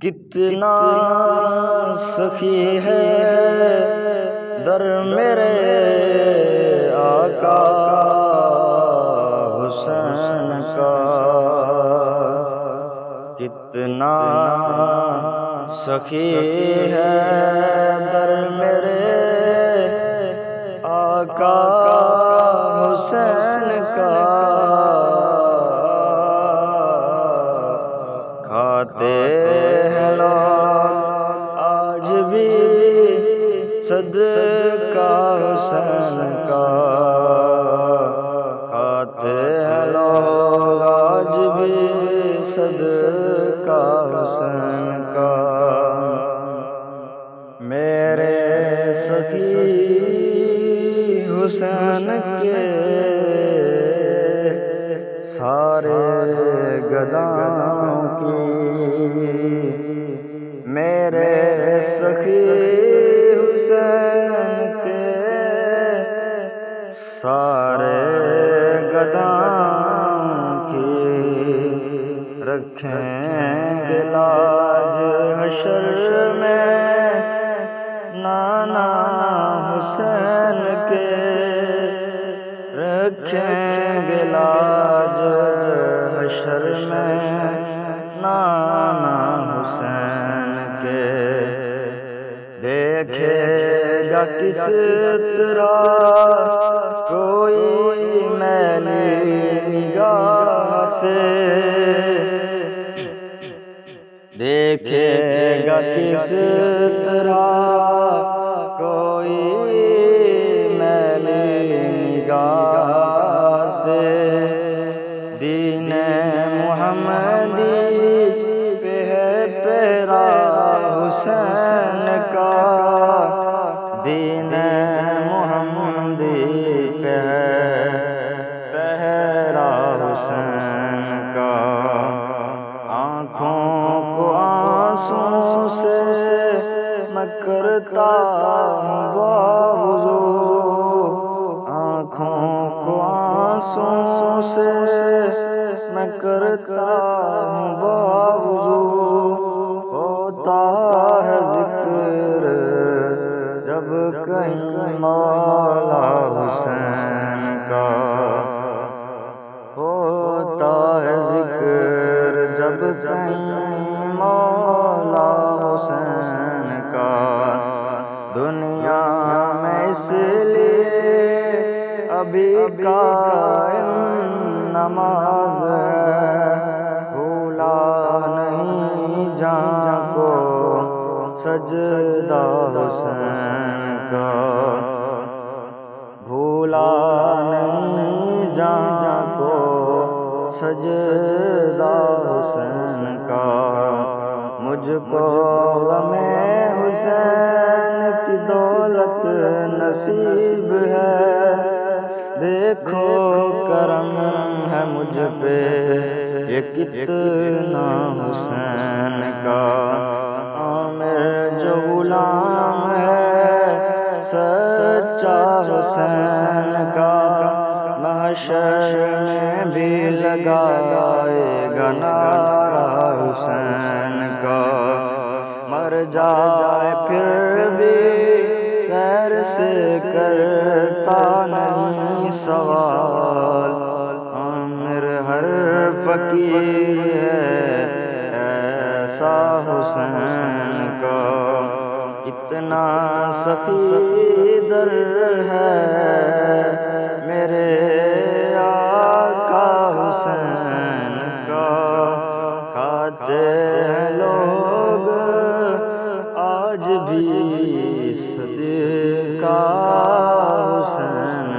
کتنا سخی ہے در میرے آقا حسین کا، کتنا سخی ہے در میرے آقا حسین کا، کھاتے ہیں لوگ آج بھی صدقہ حسین کا، کھاتے ہیں لوگ آج بھی صدقہ حسین کا۔ میرے سخی حسین کے سارے گداؤں کی، میرے سخی حسین کے سارے گداؤں کی، رکھیں گے لاج حشر میں نانا حسین کے، رکھیں گے لاج حشر میں نانا حسین کے، دیکھے گا کس طرح کوئی میلی نگاہ سے، دیکھے گا کس طرح کوئی میلی نگاہ سے، دین محمدی پہ ہے پیرا حسین کا، دین محمدی پہ ہے پیرا حسین کا، آنکھوں کو آنسوں سے میں کرتا ہوں باوضو، آنکھوں کو آنسوں سے میں کرتا ہوں باوضو، ہوتا ہے ذکر جب کہیں مولا حسین کا، ہوتا ہے ذکر جب کہیں مولا حسین کا، دنیا میں اس لیے ابھی قائم نماز ہے، بھولا نہیں جہاں کو سجدہ حسین کا، بھولا نہیں جہاں کو سجدہ حسین کا، مجھ کو غم حسین کی دولت نصیب ہے، دیکھو کرم ہے مجھ پہ یہ کتنا حسین کا، عامر جو غلام ہے سچا حسین کا، محشر میں بھی لگائے گا نعرہ حسین کا، مر جائے پھر بھی غیر سے کرتا نہیں سوال، عامر ہر فقیر ہے ایسا حسین کا، اتنا سخی در ہے میرے آقا حسین کا، کھاتے ہیں لوگ آج بھی صدقہ حسین